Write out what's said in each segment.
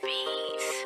beats.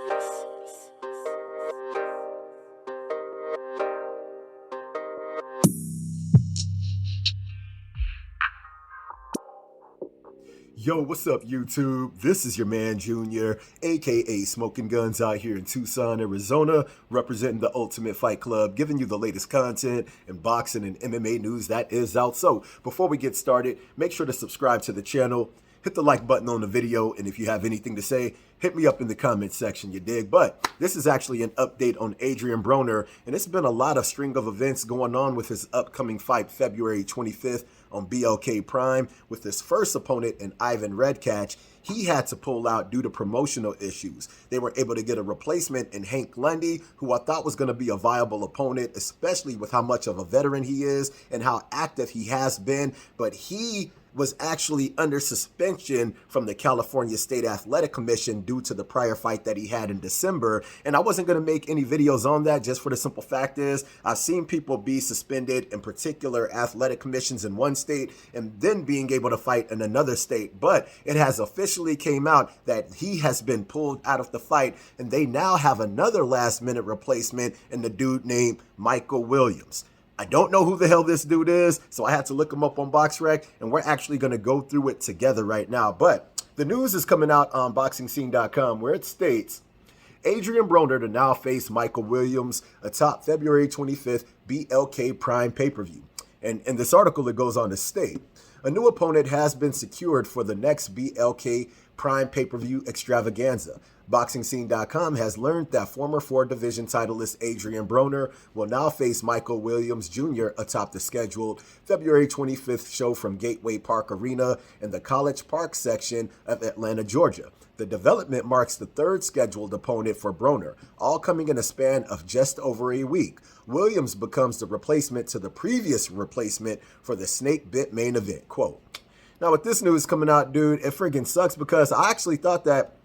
Yo, what's up, YouTube? This is your man, Junior, aka Smoking Guns, out here in Tucson, Arizona, representing the Ultimate Fight Club, giving you the latest content in boxing and MMA news that is out. So, before we get started, make sure to subscribe to the channel, hit the like button on the video, and if you have anything to say, hit me up in the comments section, you dig? But this is actually an update on ADRIEN BRONER, and it's been a lot of string of events going on with his upcoming fight February 25th on BLK Prime. With his first opponent in Ivan Redkach, he had to pull out due to promotional issues. They were able to get a replacement in Hank Lundy, who I thought was going to be a viable opponent, especially with how much of a veteran he is and how active he has been. But he was actually under suspension from the California State Athletic Commission due to the prior fight that he had in December. And I wasn't going to make any videos on that, just for the simple fact is I've seen people be suspended in particular athletic commissions in one state and then being able to fight in another state. But it has officially came out that he has been pulled out of the fight, and they now have another last minute replacement in the dude named Michael Williams. I don't know who the hell this dude is, so I had to look him up on BoxRec, and we're actually going to go through it together right now. But the news is coming out on BoxingScene.com, where it states, ADRIEN BRONER to now face Michael Williams atop February 25th BLK Prime pay-per-view. And in this article, it goes on to state, a new opponent has been secured for the next BLK Prime pay-per-view extravaganza. BoxingScene.com has learned that former 4-division titleist ADRIEN BRONER will now face Michael Williams Jr. atop the scheduled February 25th show from Gateway Park Arena in the College Park section of Atlanta, Georgia. The development marks the third scheduled opponent for BRONER, all coming in a span of just over a week. Williams becomes the replacement to the previous replacement for the snake bit main event. Quote, now with this news coming out, dude, it friggin' sucks because I actually thought that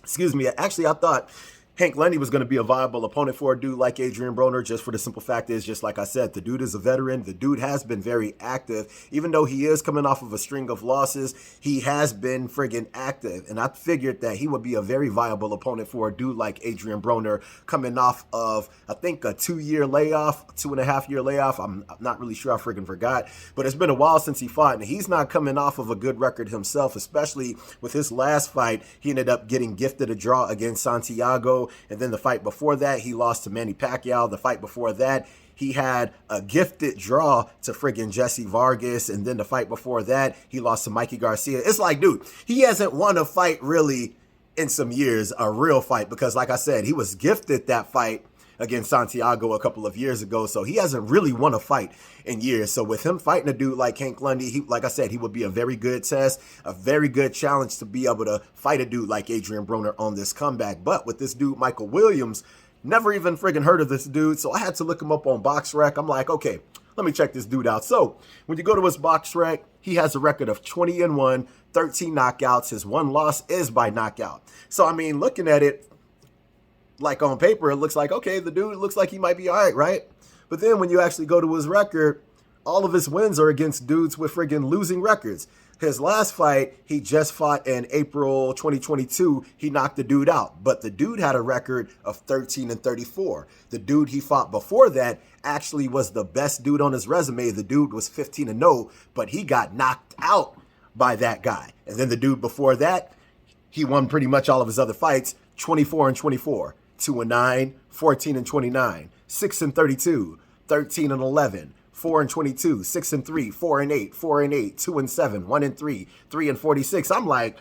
I thought Hank Lundy was going to be a viable opponent for a dude like ADRIEN BRONER, just for the simple fact is, just like I said, the dude is a veteran. The dude has been very active. Even though he is coming off of a string of losses, he has been friggin' active. And I figured that he would be a very viable opponent for a dude like ADRIEN BRONER coming off of, I think, a 2-year layoff, 2.5-year layoff. I'm not really sure. I friggin' forgot. But it's been a while since he fought, and he's not coming off of a good record himself, especially with his last fight. He ended up getting gifted a draw against Santiago. And then the fight before that, he lost to Manny Pacquiao. The fight before that, he had a gifted draw to friggin' Jesse Vargas. And then the fight before that, he lost to Mikey Garcia. It's like, dude, he hasn't won a fight really in some years, a real fight. Because like I said, he was gifted that fight against Santiago a couple of years ago. So he hasn't really won a fight in years. So with him fighting a dude like Hank Lundy, like I said, he would be a very good test, a very good challenge to be able to fight a dude like ADRIEN BRONER on this comeback. But with this dude, Michael Williams, never even friggin' heard of this dude. So I had to look him up on BoxRec. I'm like, okay, let me check this dude out. So when you go to his BoxRec, he has a record of 20-1, 13 knockouts. His one loss is by knockout. So, I mean, looking at it, like on paper, it looks like, okay, the dude looks like he might be all right, right? But then when you actually go to his record, all of his wins are against dudes with friggin' losing records. His last fight, he just fought in April 2022. He knocked the dude out. But the dude had a record of 13-34. The dude he fought before that actually was the best dude on his resume. The dude was 15-0, but he got knocked out by that guy. And then the dude before that, he won pretty much all of his other fights, 24-24. 2-9, 14-29, 6-32, 13-11, 4-22, 6-3, 4-8, 4-8, 2-7, 1-3, 3-46. I'm like,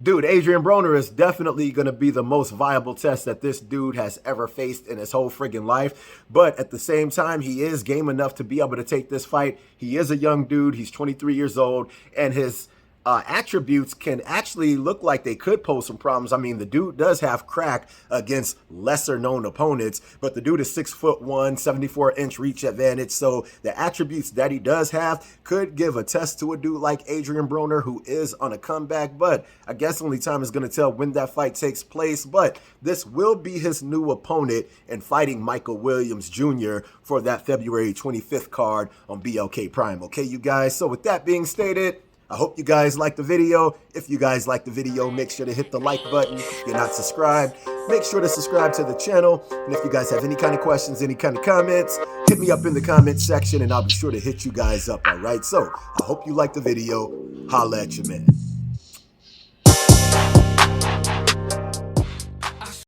dude, ADRIEN BRONER is definitely going to be the most viable test that this dude has ever faced in his whole friggin' life. But at the same time, he is game enough to be able to take this fight. He is a young dude. He's 23 years old, and his attributes can actually look like they could pose some problems. I mean, the dude does have crack against lesser known opponents, but the dude is 6'1", 74-inch reach advantage. So the attributes that he does have could give a test to a dude like ADRIEN BRONER, who is on a comeback. But I guess only time is going to tell when that fight takes place. But this will be his new opponent in fighting Michael Williams Jr. for that February 25th card on BLK Prime. Okay, you guys. So with that being stated, I hope you guys like the video. If you guys like the video, make sure to hit the like button. If you're not subscribed, make sure to subscribe to the channel. And if you guys have any kind of questions, any kind of comments, hit me up in the comment section and I'll be sure to hit you guys up, all right? So I hope you like the video. Holla at your man.